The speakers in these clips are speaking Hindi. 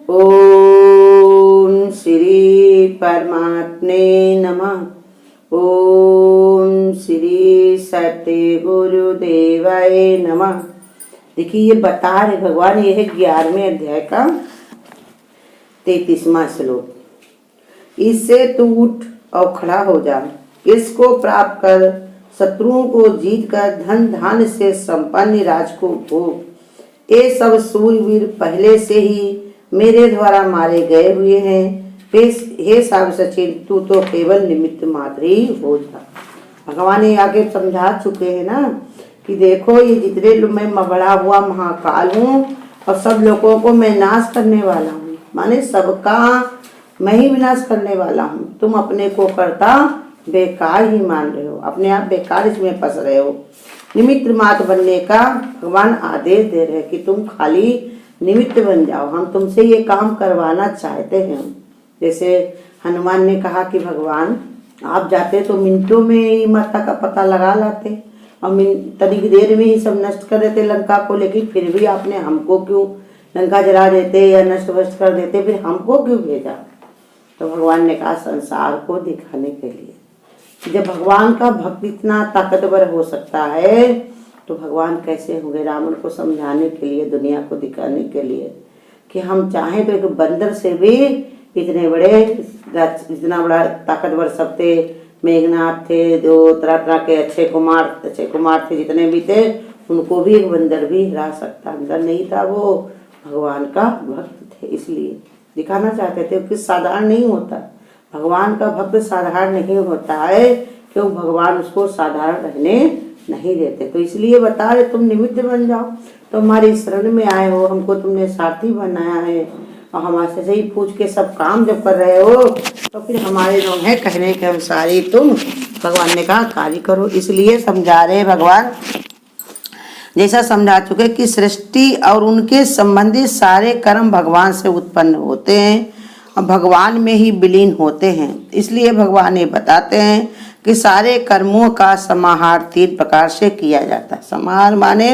ओम श्री परमात्मे नमः। ओम श्री सत्य गुरुदेवाय नमः। देखिए ये बता रहे भगवान, ये है 11वें अध्याय का 33वां श्लोक। इससे तू उठ और खड़ा हो जा, इसको प्राप्त कर, शत्रुओं को जीत कर धन धान्य से संपन्न राज को भोग। ये सब सूरवीर पहले से ही मेरे द्वारा मारे गए हुए हैं। हे साब सचिन, तू तो केवल निमित्त मात्र ही हो जा। भगवान ये आगे समझा चुके हैं ना कि देखो ये जितने मैं बड़ा हुआ महाकाल हूँ और सब लोगों को मैं नाश करने वाला हूँ, माने सबका मैं ही विनाश करने वाला हूँ। तुम अपने को करता बेकार ही मान रहे हो, अपने आप बेकार इसमें फंस रहे हो। निमित्त मात्र बनने का भगवान आदेश दे रहे हैं कि तुम खाली निमित्त बन जाओ, हम तुमसे ये काम करवाना चाहते हैं। जैसे हनुमान ने कहा कि भगवान आप जाते तो मिनटों में ही माता का पता लगा लाते और तनिक देर में ही सब नष्ट कर देते लंका को, लेकिन फिर भी आपने हमको क्यों लंका जला देते या नष्ट वष्ट कर देते, फिर हमको क्यों भेजा? तो भगवान ने कहा संसार को दिखाने के लिए। जब भगवान का भक्त इतना ताकतवर हो सकता है तो भगवान कैसे होंगे रावण को समझाने के लिए, दुनिया को दिखाने के लिए कि हम चाहें तो एक बंदर से भी इतने बड़े, इतना बड़ा ताकतवर सब थे। मेघनाथ थे, जो तरह तरह के अच्छे कुमार थे, जितने भी थे उनको भी एक बंदर भी हरा सकता। अंदर नहीं था, वो भगवान का भक्त थे, इसलिए दिखाना चाहते थे कि साधारण नहीं होता। भगवान का भक्त साधारण नहीं होता है, क्यों भगवान उसको साधारण रहने नहीं देते। तो इसलिए बता रहे तुम निमित्त बन जाओ, तो हमारी शरण में आए हो, हमको तुमने साथी बनाया है और हमारे से ही पूछ के सब काम जब कर रहे हो तो फिर हमारे जो है कहने के अनुसार ही तुम, भगवान ने कहा, कार्य करो। इसलिए समझा रहे भगवान, जैसा समझा चुके कि सृष्टि और उनके संबंधी सारे कर्म भगवान से उत्पन्न होते हैं और भगवान में ही विलीन होते हैं। इसलिए भगवान ये बताते हैं कि सारे कर्मों का समाहार 3 प्रकार से किया जाता है। समाहार माने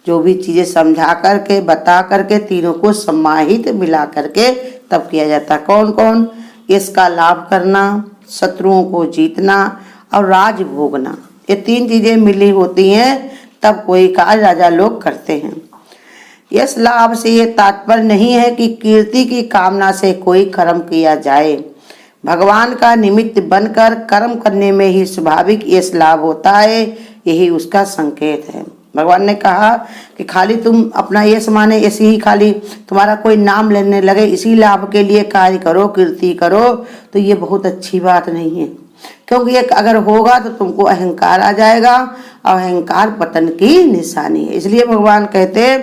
जो भी चीजें समझा करके बता करके तीनों को समाहित मिला करके तब किया जाता है। कौन कौन? इसका लाभ करना, शत्रुओं को जीतना और राज भोगना। ये 3 चीजें मिली होती हैं तब कोई कार्य राजा लोग करते हैं। इस लाभ से ये तात्पर्य नहीं है कि कीर्ति की कामना से कोई कर्म किया जाए। भगवान का निमित्त बनकर कर्म करने में ही स्वाभाविक इस लाभ होता है, यही उसका संकेत है। भगवान ने कहा कि खाली तुम अपना यश माने ऐसे ही खाली तुम्हारा कोई नाम लेने लगे, इसी लाभ के लिए कार्य करो, कीर्ति करो, तो ये बहुत अच्छी बात नहीं है। क्योंकि ये अगर होगा तो तुमको अहंकार आ जाएगा और अहंकार पतन की निशानी है। इसलिए भगवान कहते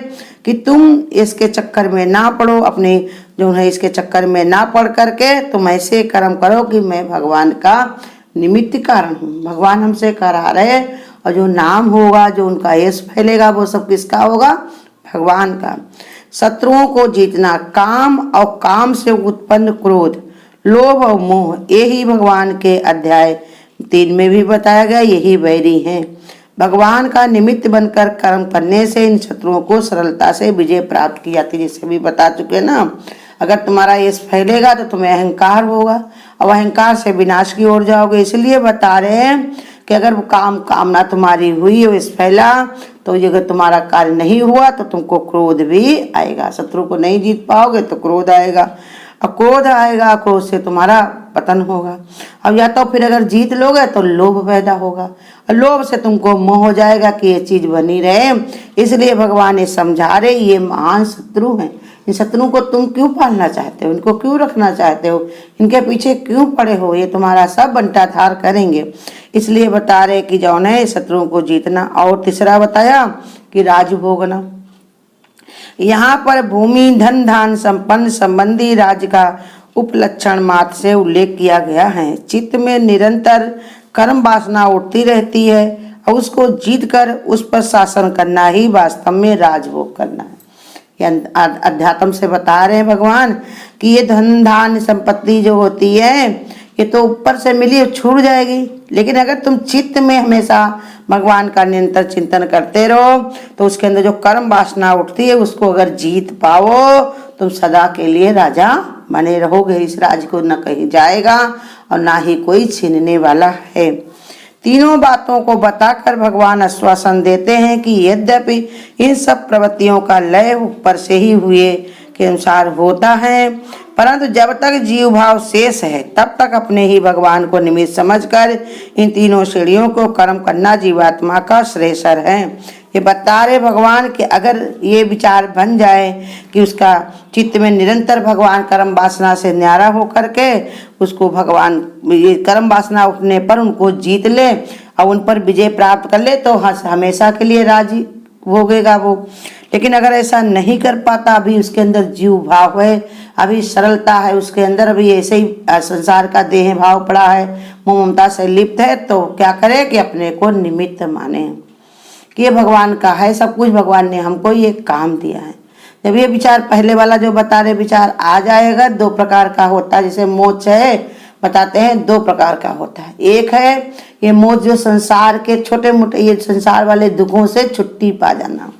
कि तुम इसके चक्कर में ना पड़ो, अपने जो है इसके चक्कर में ना पड़ करके तुम ऐसे कर्म करो कि मैं भगवान का निमित्त कारण हूँ। भगवान हमसे करा रहे और जो नाम होगा, जो उनका यश फैलेगा, वो सब किसका होगा? भगवान का। शत्रुओं को जीतना, काम और काम से उत्पन्न क्रोध, लोभ और मोह, यही भगवान के अध्याय 3 में भी बताया गया, यही वैरी हैं। भगवान का निमित्त बनकर कर्म करने से इन शत्रुओं को सरलता से विजय प्राप्त की जाती है। जैसे भी बता चुके ना, अगर तुम्हारा यश फैलेगा तो तुम्हें अहंकार होगा और अहंकार से विनाश की ओर जाओगे। इसलिए बता रहे हैं कि अगर वो कामना तुम्हारी हुई और यश फैला तो अगर तुम्हारा कार्य नहीं हुआ तो तुमको क्रोध भी आएगा। शत्रु को नहीं जीत पाओगे तो क्रोध आएगा और क्रोध आएगा, क्रोध से तुम्हारा पतन होगा। अब या तो फिर अगर जीत लोगे तो लोभ पैदा होगा और लोभ से तुमको मोह हो जाएगा कि ये चीज बनी रहे। इसलिए भगवान ये समझा रहे ये महान शत्रु हैं। इन शत्रुओं को तुम क्यों पालना चाहते हो, इनको क्यों रखना चाहते हो, इनके पीछे क्यों पड़े हो? ये तुम्हारा सब बंटाधार करेंगे। इसलिए बता रहे कि जौन है शत्रुओं को जीतना। और तीसरा बताया कि राज भोगना। यहाँ पर भूमि, धन धान संपन्न संबंधी राज्य का उपलक्षण मात्र से उल्लेख किया गया है। चित्त में निरंतर कर्म वासना उठती रहती है और उसको जीत कर उस पर शासन करना ही वास्तव में राजभोग करना है। अध्यात्म से बता रहे हैं भगवान कि ये धन धान संपत्ति जो होती है ये तो ऊपर से मिली छूट जाएगी, लेकिन अगर तुम चित्त में हमेशा भगवान का निरंतर चिंतन करते रहो तो उसके अंदर जो कर्म वासना उठती है उसको अगर जीत पाओ तुम सदा के लिए राजा बने रहोगे। इस राज्य को न कहीं जाएगा और ना ही कोई छीनने वाला है। तीनों बातों को बताकर भगवान आश्वासन देते हैं कि यद्यपि इन सब प्रवृत्तियों का लय ऊपर से ही हुए के अनुसार होता है, परंतु जब तक जीव भाव शेष है तब तक अपने ही भगवान को निमित्त समझकर इन तीनों श्रेणियों को कर्म करना जीवात्मा का श्रेयस्कर है। ये बता रहे भगवान कि अगर ये विचार बन जाए कि उसका चित्त में निरंतर भगवान कर्म वासना से न्यारा होकर के उसको भगवान ये कर्म वासना उठने पर उनको जीत ले और उन पर विजय प्राप्त कर ले तो हमेशा के लिए राजी भोगेगा वो। लेकिन अगर ऐसा नहीं कर पाता, अभी उसके अंदर जीव भाव है, अभी सरलता है उसके अंदर, अभी ऐसे ही संसार का देह भाव पड़ा है, मोह ममता से लिप्त है, तो क्या करे कि अपने को निमित्त माने कि ये भगवान का है, सब कुछ भगवान ने हमको ये काम दिया है। जब ये विचार पहले वाला जो बता रहे विचार आ जाएगा, दो प्रकार का होता है। जैसे मोक्ष है बताते हैं दो प्रकार का होता है। एक है ये मोक्ष जो संसार के छोटे मोटे ये संसार वाले दुखों से छुट्टी पा जाना,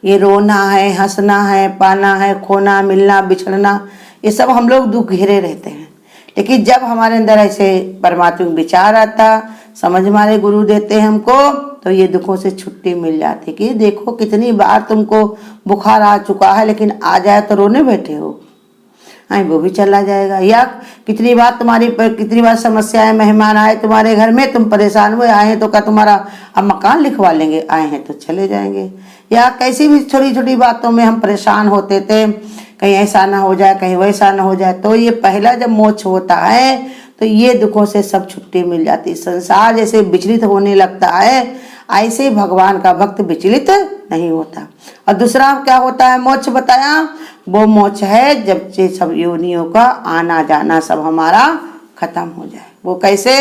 ये रोना है, हंसना है, पाना है, खोना, मिलना, बिछड़ना, ये सब हम लोग दुख घेरे रहते हैं। लेकिन जब हमारे अंदर ऐसे परमात्मिक विचार आता, समझ हमारे गुरु देते हैं हमको, तो ये दुखों से छुट्टी मिल जाती कि देखो कितनी बार तुमको बुखार आ चुका है लेकिन आ जाए तो रोने बैठे हो, वो भी चला जाएगा। या कितनी बार समस्याएं, मेहमान आए तुम्हारे घर में, तुम परेशान हुए, आए हैं तो क्या तुम्हारा अब मकान लिखवा लेंगे, आए हैं तो चले जाएंगे। या कैसी भी छोटी छोटी बातों में हम परेशान होते थे, कहीं ऐसा ना हो जाए, कहीं वैसा ना हो जाए। तो ये पहला जब मोक्ष होता है तो ये दुखों से सब छुट्टी मिल जाती। संसार जैसे विचलित होने लगता है, ऐसे भगवान का भक्त विचलित नहीं होता। और दूसरा क्या होता है मोक्ष बताया, वो मोक्ष है जब से सब योनियों का आना जाना सब हमारा खत्म हो जाए। वो कैसे,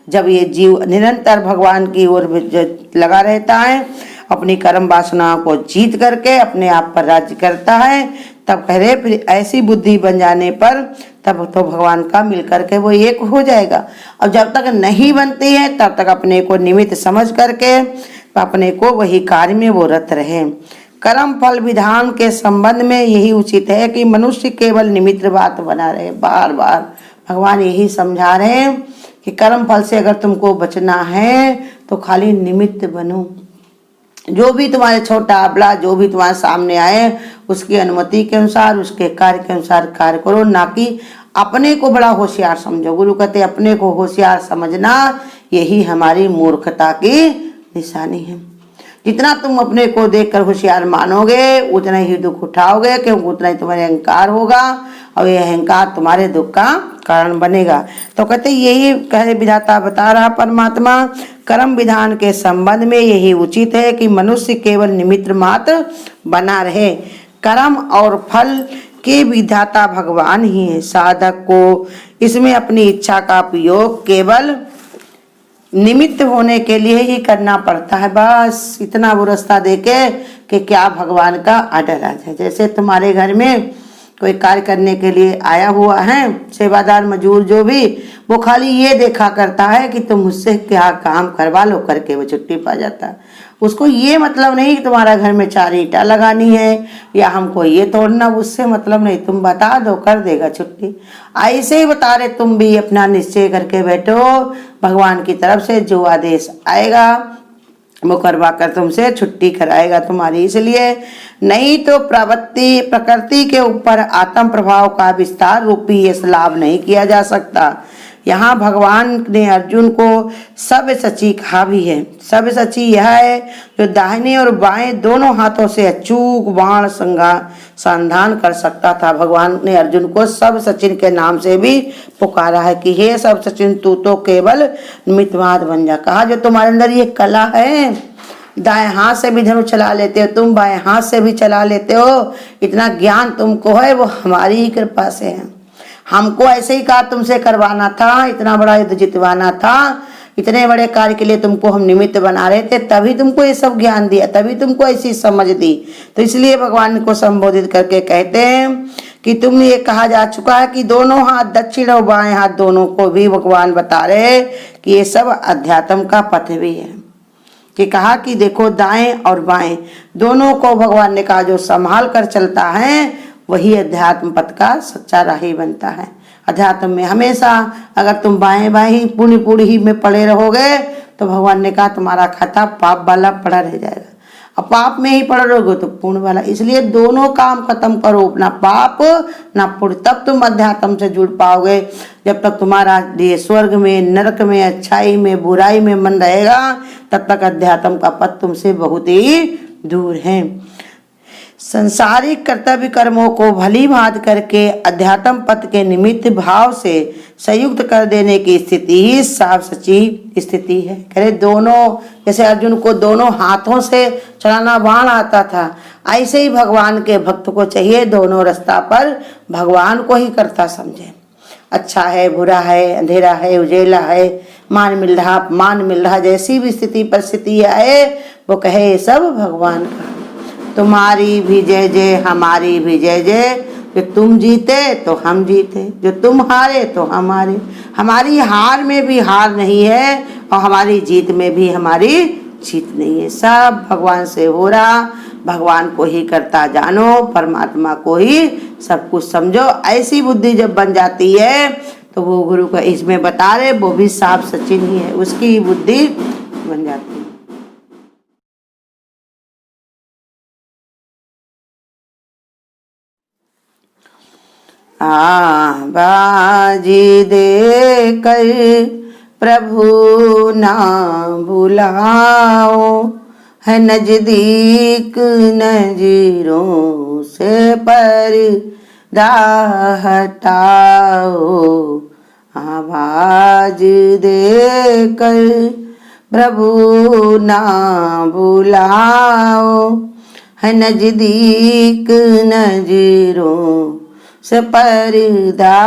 जब ये जीव निरंतर भगवान की ओर लगा रहता है, अपनी कर्म वासना को जीत करके अपने आप पर राज्य करता है, तब कह रहे फिर ऐसी बुद्धि बन जाने पर तब तो भगवान का मिल करके वो एक हो जाएगा। और जब तक नहीं बनती है तब तक अपने को निमित्त समझ करके अपने को वही कार्य में वो रत रहे। कर्म फल विधान के संबंध में यही उचित है कि मनुष्य केवल निमित्त बात बना रहे। बार बार भगवान यही समझा रहे हैं कि कर्म फल से अगर तुमको बचना है तो खाली निमित्त बनो। जो भी तुम्हारे छोटा बड़ा जो भी तुम्हारे सामने आए उसकी अनुमति के अनुसार, उसके कार्य के अनुसार कार्य करो, ना कि अपने को बड़ा होशियार समझो। गुरु कहते अपने को होशियार समझना यही हमारी मूर्खता की निशानी है। जितना तुम अपने को देखकर होशियार मानोगे उतना ही दुख उठाओगे, क्योंकि उतना ही तुम्हारे अहंकार होगा और ये अहंकार तुम्हारे दुख का कारण बनेगा। तो कहते यही कहे विधाता बता रहा परमात्मा, कर्म विधान के संबंध में यही उचित है कि मनुष्य केवल निमित्त मात्र बना रहे। कर्म और फल के विधाता भगवान ही है। साधक को इसमें अपनी इच्छा का उपयोग केवल निमित्त होने के लिए ही करना पड़ता है। बस इतना वो रास्ता देके कि क्या भगवान का आर्डर आ जाए। जैसे तुम्हारे घर में कोई कार्य करने के लिए आया हुआ है, सेवादार मजदूर जो भी, वो खाली ये देखा करता है कि तुम मुझसे क्या काम करवा लो, करके वो छुट्टी पा जाता है। उसको ये मतलब नहीं कि तुम्हारा घर में 4 ईंटा लगानी है या हमको ये तोड़ना, उससे मतलब नहीं, तुम बता दो कर देगा छुट्टी। ऐसे ही बता रहे तुम भी अपना निश्चय करके बैठो, भगवान की तरफ से जो आदेश आएगा वो करवा कर तुमसे छुट्टी कराएगा तुम्हारी। इसलिए नहीं तो प्रकृति के ऊपर आत्म प्रभाव का विस्तार रूपी ये लाभ नहीं किया जा सकता। यहाँ भगवान ने अर्जुन को सब सची कहा भी है। सब सची यह है जो दाहिने और बाएं दोनों हाथों से अचूक बाण संधान कर सकता था। भगवान ने अर्जुन को सब सचिन के नाम से भी पुकारा है कि हे सब सचिन तू तो केवल निमित्तमात्र बन जा। कहा जो तुम्हारे अंदर ये कला है, दाएं हाथ से भी धनुष चला लेते हो तुम, बाएं हाथ से भी चला लेते हो, इतना ज्ञान तुमको है, वो हमारी ही कृपा से है। हमको ऐसे ही कहा तुमसे करवाना था, इतना बड़ा युद्ध जितवाना था, इतने बड़े कार्य के लिए तुमको हम निमित्त बना रहे थे, तभी तुमको ये सब ज्ञान दिया, तभी तुमको ऐसी समझ दी। तो इसलिए भगवान को संबोधित करके कहते हैं कि तुम ये कहा जा चुका है कि दोनों हाथ, दक्षिण और बाएं हाथ दोनों को भी भगवान बता रहे कि ये सब अध्यात्म का पथ भी है। कि कहा कि देखो दाएं और बाएं दोनों को भगवान ने कहा जो संभाल कर चलता है वही अध्यात्म पथ का सच्चा राही बनता है। अध्यात्म में हमेशा अगर तुम बाएं बाएं पुण्य पूरी ही में पड़े रहोगे तो भगवान ने कहा तुम्हारा खाता पाप वाला पड़ा रह जाएगा, और पाप में ही पड़े रहोगे तो पुण्य वाला। इसलिए दोनों काम खत्म करो, ना पाप ना पुण्य, तब तुम अध्यात्म से जुड़ पाओगे। जब तक तुम्हारा ये स्वर्ग में नरक में अच्छाई में बुराई में मन रहेगा तब तक अध्यात्म का पथ तुमसे बहुत ही दूर है। संसारिक कर्तव्य कर्मों को भली भांति करके अध्यात्म पथ के निमित्त भाव से संयुक्त कर देने की स्थिति ही साफ सच्ची स्थिति है। करे दोनों, जैसे अर्जुन को दोनों हाथों से चलाना बाण आता था, ऐसे ही भगवान के भक्त को चाहिए दोनों रास्ता पर भगवान को ही करता समझे। अच्छा है बुरा है, अंधेरा है उजेला है, मान मिल रहा अपमान मिल रहा, जैसी भी स्थिति परिस्थिति आए वो कहे ये सब भगवान का। तुम्हारी भी जय जय हमारी भी जय जय, जो तुम जीते तो हम जीते, जो तुम हारे तो हम हारे। हमारी हार में भी हार नहीं है और हमारी जीत में भी हमारी जीत नहीं है। सब भगवान से हो रहा, भगवान को ही करता जानो, परमात्मा को ही सब कुछ समझो। ऐसी बुद्धि जब बन जाती है तो वो गुरु का इसमें बता रहे वो भी साफ सच्ची नहीं है, उसकी बुद्धि बन जाती है। बाजी दे कर प्रभु ना बुलाओ, है नजदीक नजरों से पर्दा हटाओ। आवाज दे कर प्रभु ना बुलाओ, है नजदीक नजरों से पर्दा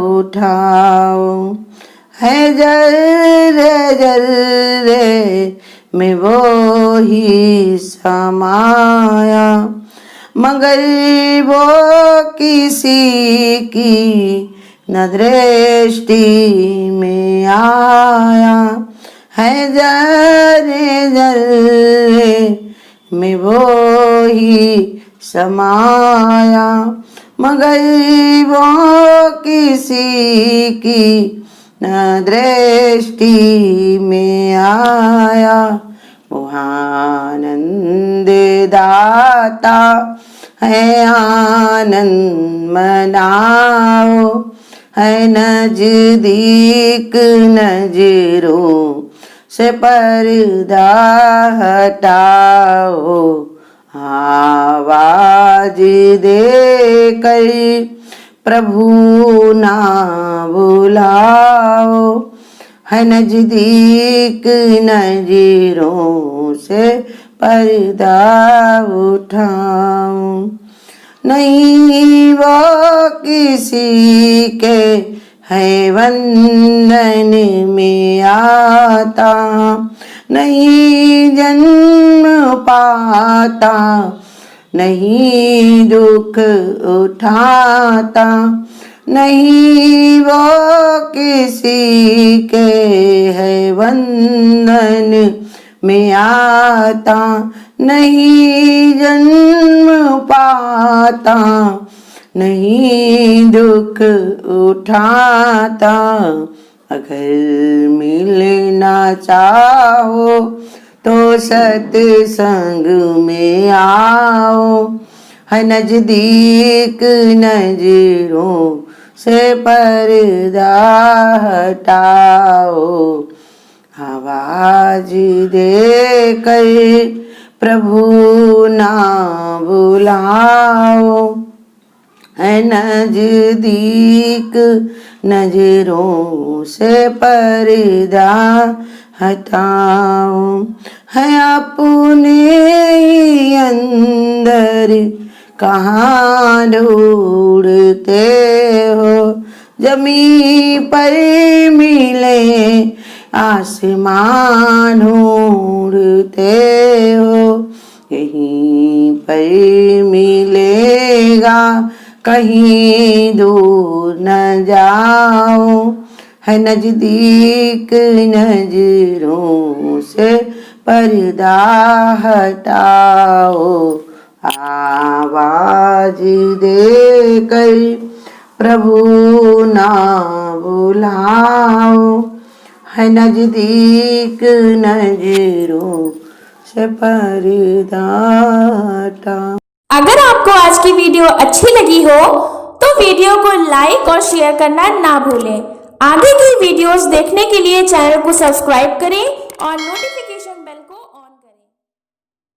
उठाओ। है जर्रे में वो ही समाया, मगर वो किसी की न दृष्टि में आया। है जर्रे में वो ही समाया, मगर वो किसी की न दृष्टि में आया। वो आनंद दाता है आनंद मनाओ, है नजदीक नजरों से पर्दा हटाओ। आवाज दे कर प्रभु ना बुलाओ, है नजदीक नजरों से पर्दा उठाओ। नहीं वो किसी के है वंदन में आता, नहीं जन्म पाता, नहीं दुख उठाता। नहीं वो किसी के है वंदन में आता, नहीं जन्म पाता, नहीं दुख उठाता। अगर मिलना चाहो तो सत्संग में आओ, है नजदीक नजरों से पर्दा हटाओ। आवाज दे कर प्रभु ना बुलाओ, है नजदीक नजरों से पर्दा हटाओ। है अपने ही अंदर कहाँ ढूंढते हो, जमी पर मिले आसमान ढूंढते हो। यहीं पर मिलेगा कहीं दूर न जाओ, है नजदीक नजरों से पर्दा हटाओ। आवाज दे कर प्रभु ना बुलाओ, है नजदीक नजरों से पर्दा हटा। अगर आपको आज की वीडियो अच्छी लगी हो तो वीडियो को लाइक और शेयर करना ना भूलें। आगे की वीडियोस देखने के लिए चैनल को सब्सक्राइब करें और नोटिफिकेशन